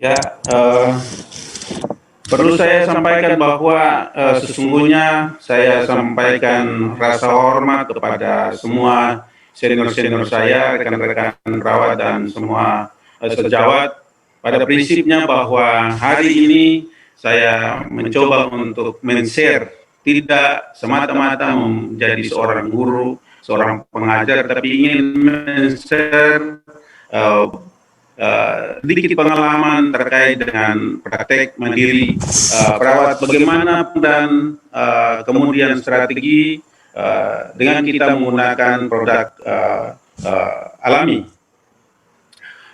Ya, perlu saya sampaikan bahwa sesungguhnya saya sampaikan rasa hormat kepada semua senior-senior saya, rekan-rekan perawat dan semua sejawat pada prinsipnya bahwa hari ini saya mencoba untuk men-share tidak semata-mata menjadi seorang guru, seorang pengajar, tapi ingin men-share sedikit pengalaman terkait dengan praktek mandiri perawat bagaimana dan kemudian strategi dengan kita menggunakan produk alami.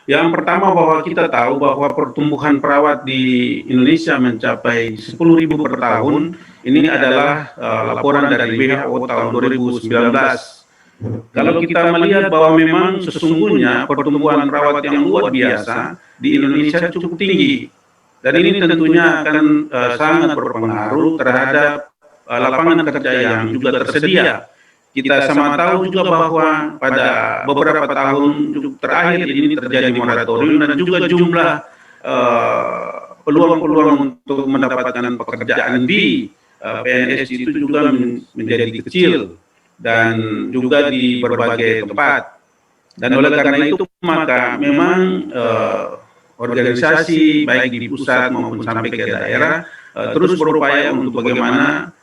Yang pertama bahwa kita tahu bahwa pertumbuhan perawat di Indonesia mencapai 10.000 per tahun. Ini adalah laporan dari WHO tahun 2019. Kalau kita melihat bahwa memang sesungguhnya pertumbuhan perawat yang luar biasa di Indonesia cukup tinggi, dan ini tentunya akan sangat berpengaruh terhadap lapangan kerja yang juga tersedia. Kita sama tahu juga bahwa pada beberapa tahun terakhir ini terjadi moratorium dan juga jumlah peluang-peluang untuk mendapatkan pekerjaan di PNS itu juga menjadi kecil dan juga di berbagai tempat. Dan oleh karena itu maka memang organisasi baik di pusat maupun sampai ke daerah terus berupaya untuk bagaimana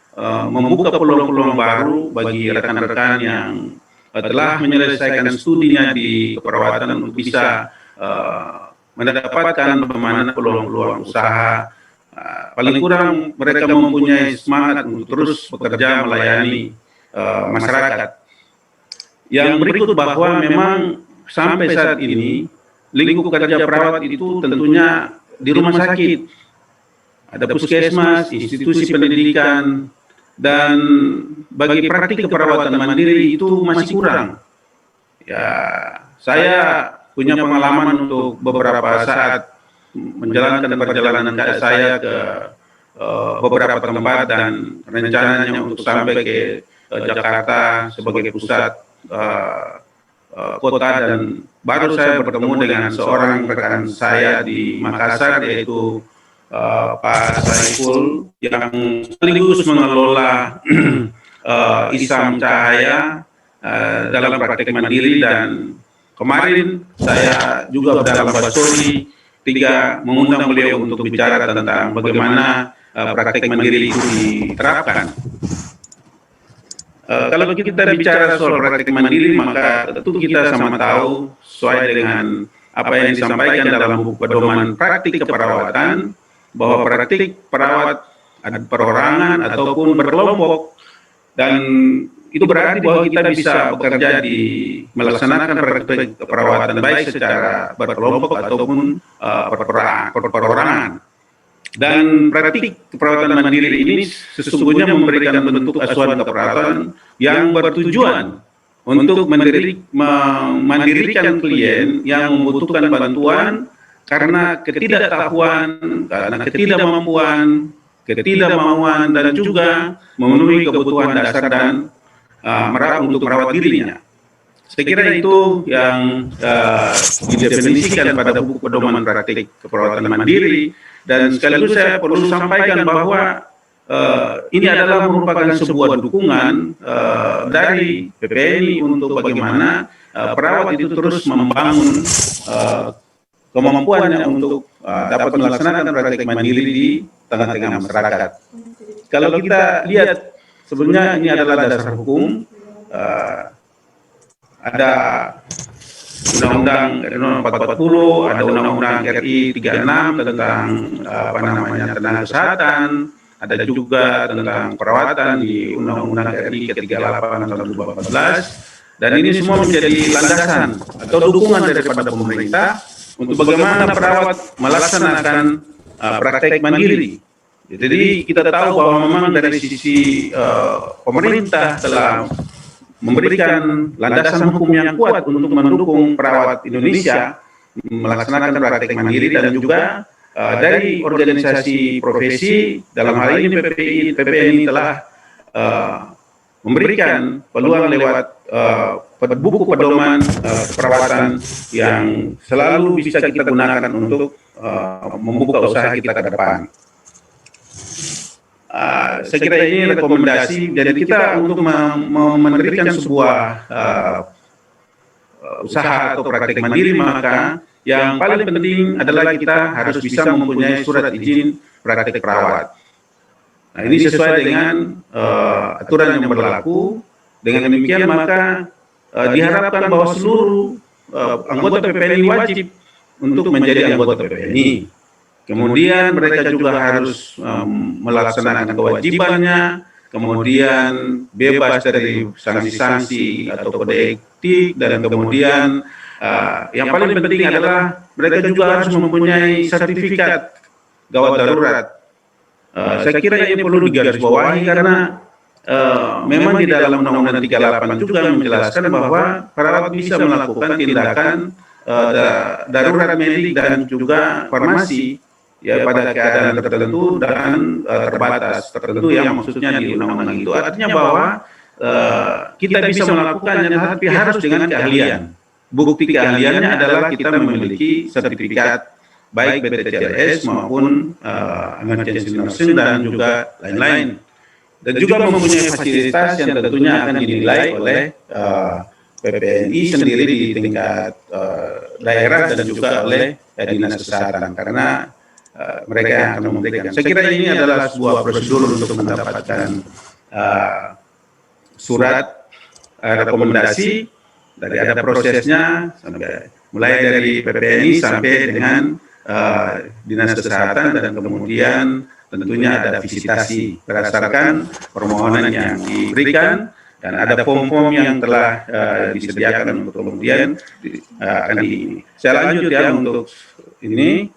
membuka peluang-peluang baru bagi rekan-rekan yang telah menyelesaikan studinya di keperawatan untuk bisa mendapatkan bagaimana peluang-peluang usaha. Paling kurang mereka mempunyai semangat untuk terus bekerja melayani masyarakat. Yang berikut bahwa memang sampai saat ini lingkup kerja perawat itu tentunya di rumah sakit, ada puskesmas, institusi pendidikan, dan bagi praktik keperawatan mandiri itu masih kurang. Ya, saya punya pengalaman untuk beberapa saat menjalankan perjalanan saya ke beberapa tempat dan rencananya untuk sampai ke Jakarta sebagai pusat kota, dan baru saya bertemu dengan seorang rekan saya di Makassar yaitu Pak Saiful yang sekaligus mengelola Isam Cahaya dalam praktek mandiri, dan kemarin saya juga dalam Basori 3 mengundang beliau untuk bicara tentang bagaimana praktek mandiri itu diterapkan. Kalau kita bicara soal praktik mandiri, maka tentu kita sama tahu sesuai dengan apa yang disampaikan dalam buku pedoman praktik keperawatan, bahwa praktik perawat ada perorangan ataupun berkelompok, dan itu berarti bahwa kita bisa bekerja di melaksanakan praktik keperawatan baik secara berkelompok ataupun perorangan. Dan praktik keperawatan mandiri ini sesungguhnya memberikan bentuk asuhan keperawatan yang bertujuan untuk mandirikan klien yang membutuhkan bantuan karena ketidaktahuan, karena ketidakmampuan, ketidakmauan, dan juga memenuhi kebutuhan dasar dan untuk merawat dirinya. Saya kira itu yang didefinisikan pada buku pedoman praktik keperawatan mandiri. Dan sekaligus saya perlu sampaikan bahwa ini adalah merupakan sebuah dukungan dari PPNI untuk bagaimana perawat itu terus membangun kemampuannya untuk dapat melaksanakan praktek mandiri di tengah-tengah masyarakat. Kalau kita lihat, sebenarnya ini adalah dasar hukum, ada Undang-Undang 440, ada Undang-Undang RI 36 tentang tenaga kesehatan, ada juga tentang perawatan di Undang-Undang RI ke-38 tahun 2014, dan ini semua menjadi landasan atau dukungan daripada pemerintah untuk bagaimana perawat melaksanakan praktek mandiri. Jadi kita tahu bahwa memang dari sisi pemerintah telah memberikan landasan hukum yang kuat untuk mendukung perawat Indonesia melaksanakan praktek mandiri, dan juga dari organisasi profesi dalam hal ini PPNI telah memberikan peluang lewat buku pedoman keperawatan yang selalu bisa kita gunakan untuk membuka usaha kita ke depan. Saya kira ini rekomendasi. Jadi kita untuk memberikan sebuah usaha atau praktek mandiri, maka yang paling penting adalah kita harus bisa mempunyai surat izin praktek perawat. Nah, ini sesuai dengan aturan yang berlaku. Dengan demikian maka diharapkan bahwa seluruh anggota PPNI wajib untuk menjadi anggota PPNI. Kemudian mereka juga harus melaksanakan kewajibannya, kemudian bebas dari sanksi-sanksi atau kode etik, dan kemudian yang paling penting adalah mereka juga harus mempunyai sertifikat gawat darurat. Saya kira ini perlu digarisbawahi karena memang di dalam Undang-Undang 38 juga menjelaskan bahwa perawat bisa melakukan tindakan darurat medik dan juga farmasi ya pada keadaan tertentu dan terbatas tertentu yang maksudnya di undang-undang itu. Artinya bahwa kita bisa melakukannya tapi harus dengan keahlian. Bukti keahliannya adalah kita memiliki sertifikat baik BPJS maupun emergency nursing dan juga lain-lain. Dan juga mempunyai fasilitas yang tentunya akan dinilai oleh PPNI sendiri di tingkat daerah dan juga oleh dinas kesehatan karena mereka yang akan memberikan. Saya kira ini adalah sebuah prosedur untuk mendapatkan surat rekomendasi. Dari ada prosesnya sampai mulai dari PPNI sampai dengan dinas kesehatan dan kemudian tentunya ada visitasi berdasarkan permohonan yang diberikan dan ada form-form yang telah disediakan untuk kemudian akan di. Saya lanjut ya untuk ini.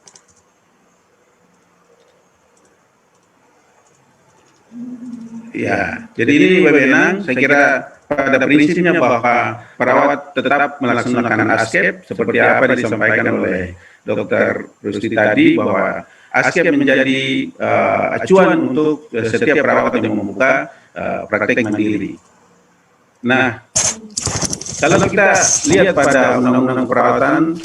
Ya, jadi ini wewenang. Saya kira pada prinsipnya bahwa perawat tetap melaksanakan ASKEP seperti apa disampaikan oleh Dr. Rusdi tadi bahwa ASKEP menjadi acuan untuk setiap perawat yang membuka praktek mandiri. Nah, kalau kita lihat pada Undang-Undang Perawatan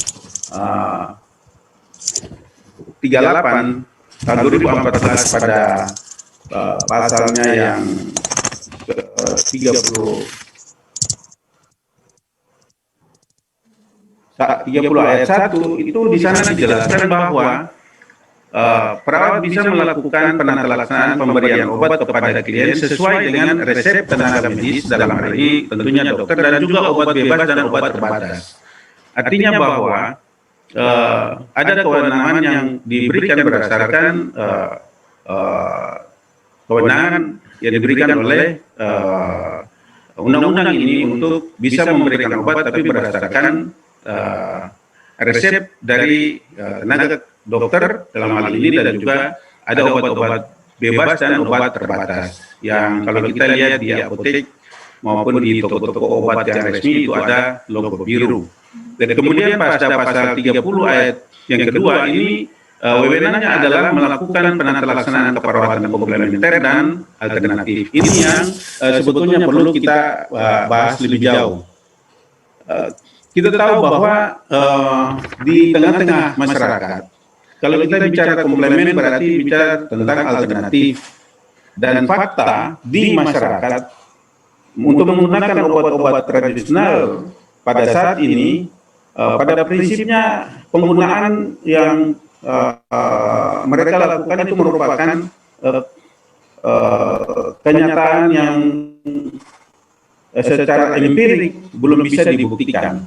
38 tahun 2014 pada pasalnya yang 30 ayat 1 itu di sana dijelaskan bahwa perawat bisa melakukan penata pemberian obat kepada klien sesuai dengan resep tenaga medis, dalam hal ini tentunya dokter, dan juga obat bebas dan obat terbatas. Artinya bahwa ada kewenangan yang diberikan berdasarkan kewenangan yang diberikan oleh undang-undang ini untuk bisa memberikan obat tapi berdasarkan resep dari tenaga dokter dalam hal ini, dan juga ada obat-obat bebas dan obat terbatas yang kalau kita lihat di apotek maupun di toko-toko obat yang resmi itu ada logo biru. Dan kemudian pada pasal 30 ayat yang kedua ini wewenangnya adalah melakukan penata keperawatan komplementer dan alternatif. Ini yang sebetulnya perlu kita bahas lebih jauh. Kita tahu bahwa di tengah-tengah masyarakat, kalau kita bicara komplemen berarti bicara tentang alternatif. Dan fakta di masyarakat untuk menggunakan obat-obat tradisional pada saat ini, pada prinsipnya penggunaan yang mereka lakukan itu merupakan kenyataan yang secara empirik belum bisa dibuktikan,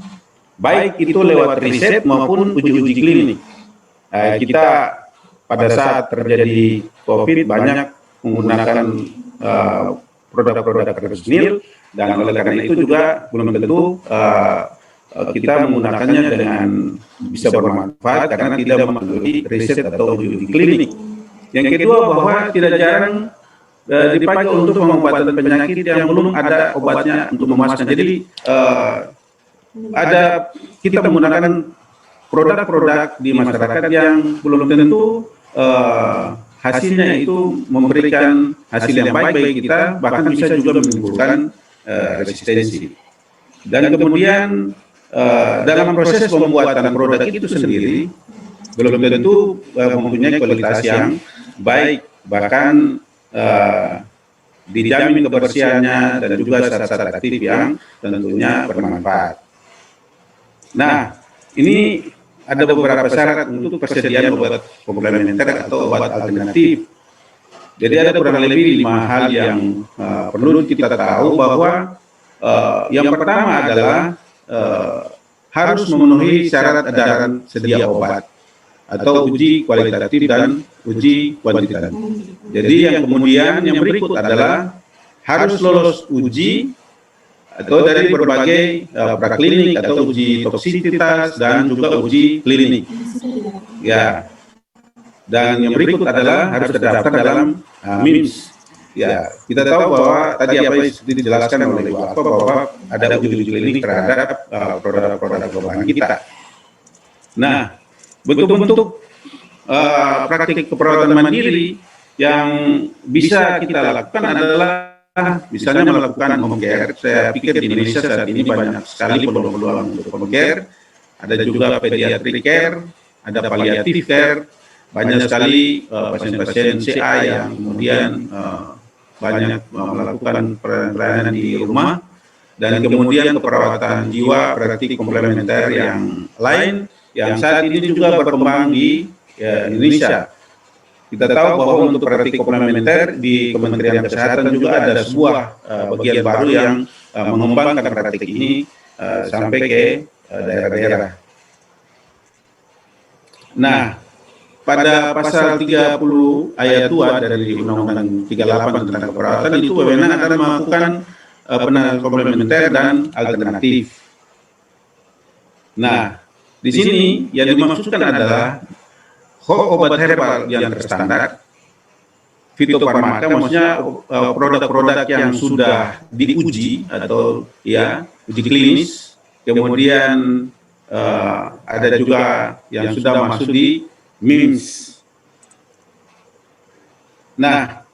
baik itu lewat riset maupun uji-uji klinik. Kita pada saat terjadi COVID banyak menggunakan produk-produk tradisional, dan oleh karena itu juga belum tentu kita menggunakannya dengan bisa bermanfaat karena tidak melalui riset atau uji klinik. Yang kedua bahwa tidak jarang dipakai untuk pengobatan penyakit yang belum ada obatnya untuk memuaskan. Jadi ada kita menggunakan produk-produk di masyarakat yang belum tentu hasilnya itu memberikan hasil yang baik bagi kita, bahkan bisa juga menimbulkan resistensi. Dan kemudian dalam proses pembuatan produk itu sendiri, belum tentu mempunyai kualitas yang baik, bahkan dijamin kebersihannya dan juga zat-zat aktif yang tentunya bermanfaat. Nah, ini ada beberapa syarat untuk persediaan obat komplementer atau obat alternatif. Jadi ada kurang lebih 5 hal yang perlu kita tahu, bahwa yang pertama adalah harus memenuhi syarat edaran sedia obat atau uji kualitatif dan uji kuantitatif. Jadi yang kemudian yang berikut adalah harus lolos uji atau dari berbagai praklinik atau uji toksisitas dan juga uji klinik. Ya. Dan yang berikut adalah harus terdaftar dalam MIMS. Ya, kita tahu bahwa tadi apa yang dijelaskan oleh Ibu Alfa, bahwa ada uji klinik terhadap produk-produk obat kita. Nah, bentuk-bentuk praktik keperawatan mandiri yang bisa kita lakukan adalah misalnya melakukan home care. Saya pikir di Indonesia saat ini banyak sekali peluang-peluang untuk home care. Ada juga pediatric care, ada palliative care, banyak sekali pasien-pasien CA yang kemudian banyak melakukan pelayanan di rumah, dan kemudian keperawatan jiwa praktik komplementer yang lain yang saat ini juga berkembang di Indonesia. Kita tahu bahwa untuk praktik komplementer di Kementerian Kesehatan juga ada sebuah bagian baru yang mengembangkan praktik ini sampai ke daerah-daerah. Nah, pada pasal 30 ayat 2 dari Undang-Undang 38 tentang keperawatan itu wewenang akan melakukan penanganan komplementer dan alternatif. Nah, di sini yang dimaksudkan adalah obat herbal yang terstandar, fitofarmaka, maksudnya produk-produk yang sudah diuji atau ya uji klinis, kemudian ada juga yang sudah masuk di MIMS. Nah,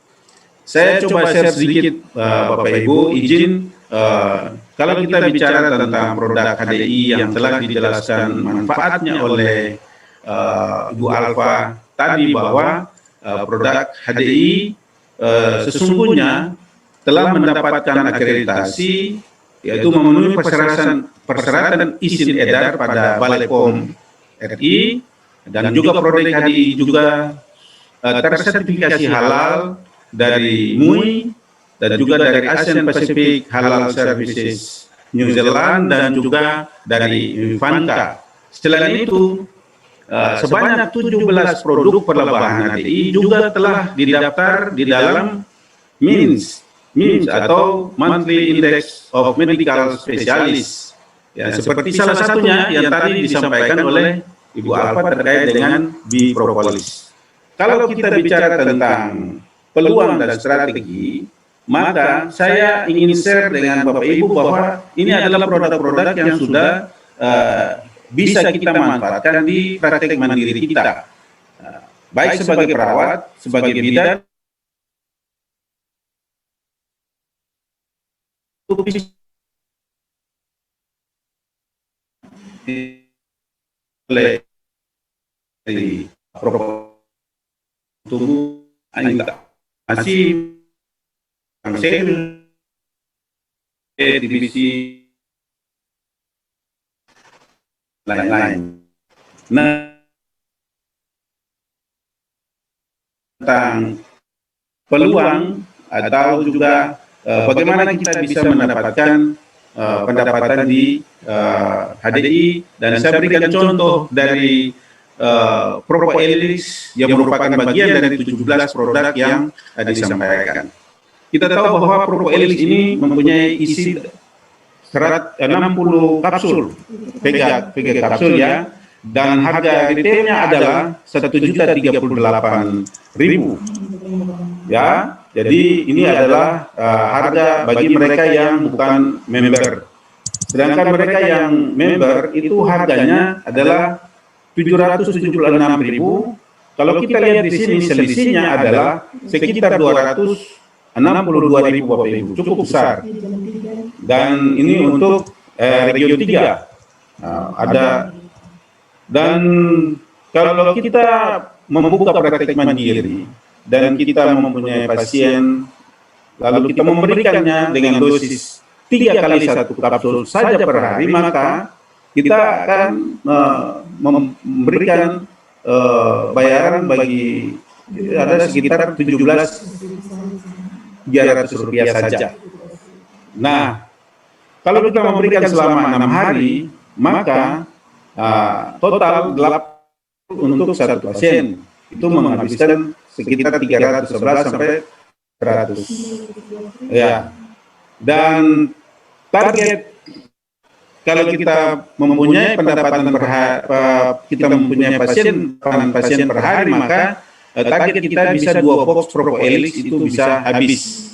saya coba share sedikit, Bapak Ibu, izin kalau kita bicara tentang produk HDI yang telah dijelaskan manfaatnya oleh Ibu Alfa tadi, bahwa produk HDI sesungguhnya telah mendapatkan akreditasi, yaitu memenuhi persyaratan izin edar pada Balai POM RI, dan juga produk HDI juga tersertifikasi halal dari MUI dan juga dari Asian Pacific Halal Services New Zealand dan juga dari Ivanka. Selain itu, sebanyak 17 produk perlembagaan HDI juga telah didaftar di dalam MINS atau Monthly Index of Medical Specialists. Ya, seperti salah satunya yang tadi disampaikan oleh Ibu Alfa terkait dengan bipropolis. Kalau kita bicara tentang peluang dan strategi, maka saya ingin share dengan Bapak Ibu bahwa ini adalah produk-produk yang sudah bisa kita manfaatkan di praktek mandiri kita, baik sebagai perawat, sebagai bidan, oleh tubuh masih divisi lain-lain. Nah, tentang peluang atau juga bagaimana kita bisa mendapatkan pendapatan di HDI, dan saya berikan contoh dari Propolis yang merupakan bagian dari 17 produk yang disampaikan. Kita tahu bahwa Propolis ini mempunyai isi 60 kapsul, PG kapsul ya, dan harga retailnya adalah 1.038.000 ya. Jadi ini adalah harga bagi mereka yang bukan member. Sedangkan mereka yang member itu harganya adalah 776.000. Kalau kita lihat di sini selisihnya adalah sekitar 262.000 Bapak Ibu, cukup besar. Dan ini untuk region 3 ada, dan kalau kita membuka praktek mandiri dan kita mempunyai pasien, lalu kita memberikannya dengan dosis 3 kali 1 kapsul saja per hari, maka kita akan memberikan bayaran bagi ada sekitar 17.300 rupiah saja. Nah, kalau kita memberikan selama 6 hari, maka total 8 untuk satu pasien itu menghabiskan sekitar 311 sampai 100. Ya. Dan target kalau kita mempunyai pendapatan kita mempunyai pasien per hari, maka target kita bisa 2 box Propoelix itu bisa habis.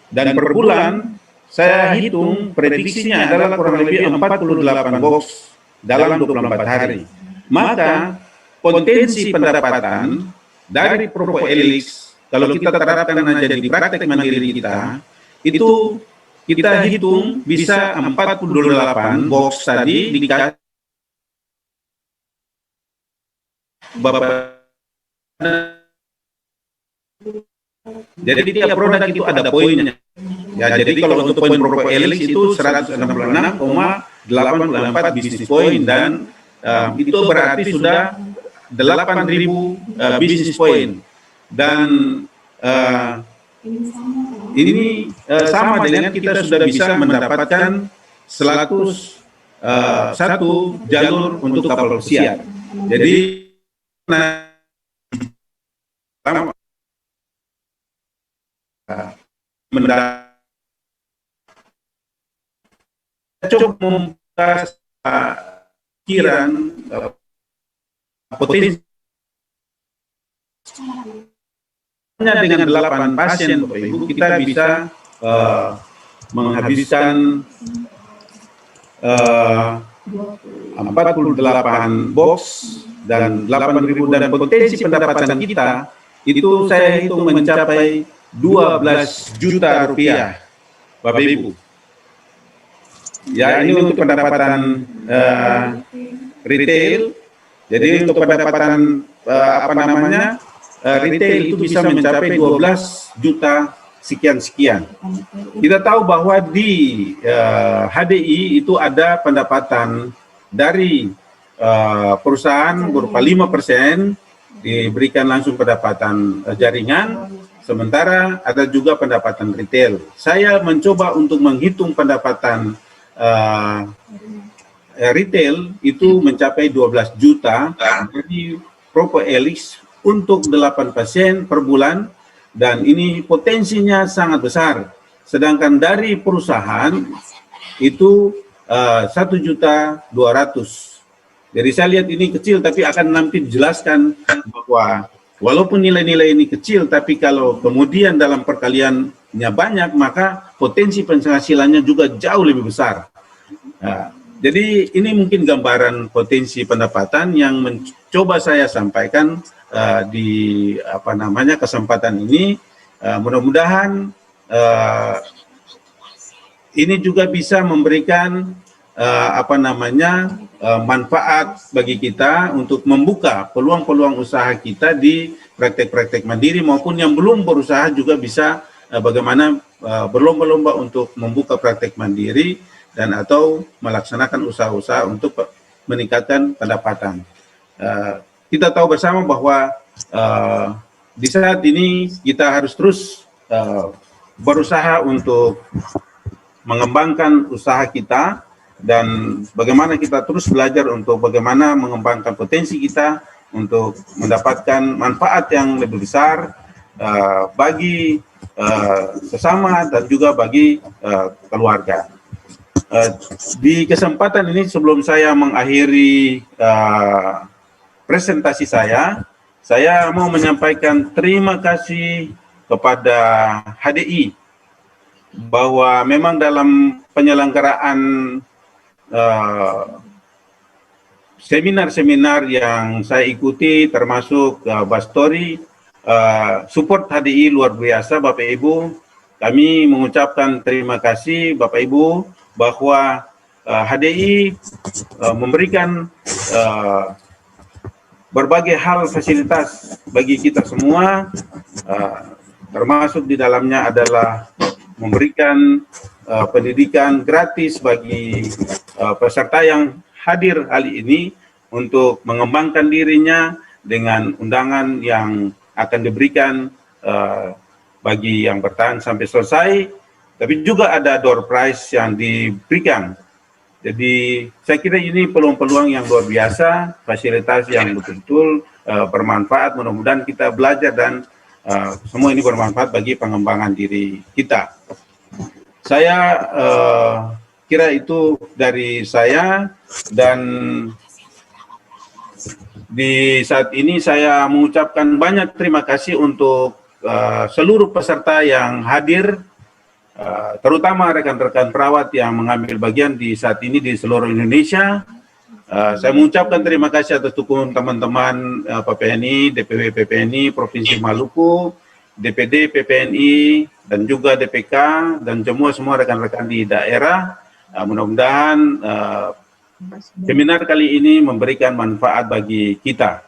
Dan per bulan saya hitung prediksinya adalah kurang lebih 48 box dalam 24 hari. Maka potensi pendapatan dari Propoelix kalau kita terapkan aja di praktek mandiri kita, itu kita hitung bisa 48 box tadi dikasih Bapak. Jadi tiap produk itu ada poinnya. Ya, jadi kalau untuk poin Propoelix itu 166,84 bisnis poin, dan itu berarti sudah 8.000 bisnis poin. Dan ini sama dengan kita sudah bisa mendapatkan 101 jalur untuk kapal pesiar. Jadi cukup membuka pikiran potensi dengan 8 pasien, Bapak Ibu, kita bisa menghabiskan 48 box dan 8.000, dan potensi pendapatan kita itu saya hitung mencapai 12 juta rupiah, Bapak Ibu. Ya, ini untuk pendapatan retail. Jadi untuk pendapatan retail itu bisa mencapai 12 juta sekian-sekian. Kita tahu bahwa di HDI itu ada pendapatan dari perusahaan berupa 5% diberikan langsung pendapatan jaringan, sementara ada juga pendapatan retail. Saya mencoba untuk menghitung pendapatan retail itu mencapai 12 juta dari Propoelix untuk 8 pasien per bulan, dan ini potensinya sangat besar. Sedangkan dari perusahaan itu 1.200.000. Jadi saya lihat ini kecil, tapi akan nanti dijelaskan bahwa walaupun nilai-nilai ini kecil, tapi kalau kemudian dalam perkaliannya banyak, maka potensi penghasilannya juga jauh lebih besar. Jadi ini mungkin gambaran potensi pendapatan yang mencoba saya sampaikan di kesempatan ini. Mudah-mudahan ini juga bisa memberikan manfaat bagi kita untuk membuka peluang-peluang usaha kita di praktek-praktek mandiri, maupun yang belum berusaha juga bisa bagaimana berlomba-lomba untuk membuka praktek mandiri dan atau melaksanakan usaha-usaha untuk meningkatkan pendapatan. Kita tahu bersama bahwa di saat ini kita harus terus berusaha untuk mengembangkan usaha kita, dan bagaimana kita terus belajar untuk bagaimana mengembangkan potensi kita untuk mendapatkan manfaat yang lebih besar bagi sesama dan juga bagi keluarga. Di kesempatan ini, sebelum saya mengakhiri presentasi saya mau menyampaikan terima kasih kepada HDI bahwa memang dalam penyelenggaraan seminar-seminar yang saya ikuti, termasuk Bastori, support HDI luar biasa, Bapak Ibu. Kami mengucapkan terima kasih Bapak Ibu bahwa HDI memberikan berbagai hal fasilitas bagi kita semua, termasuk di dalamnya adalah memberikan pendidikan gratis bagi peserta yang hadir kali ini untuk mengembangkan dirinya dengan undangan yang akan diberikan bagi yang bertahan sampai selesai, tapi juga ada door prize yang diberikan. Jadi saya kira ini peluang-peluang yang luar biasa, fasilitas yang betul-betul bermanfaat. Mudah-mudahan kita belajar dan semua ini bermanfaat bagi pengembangan diri kita. Saya kira itu dari saya, dan di saat ini saya mengucapkan banyak terima kasih untuk seluruh peserta yang hadir, terutama rekan-rekan perawat yang mengambil bagian di saat ini di seluruh Indonesia. Saya mengucapkan terima kasih atas dukungan teman-teman PPNI, DPW PPNI Provinsi Maluku, DPD PPNI, dan juga DPK, dan semua rekan-rekan di daerah. Mudah-mudahan seminar kali ini memberikan manfaat bagi kita.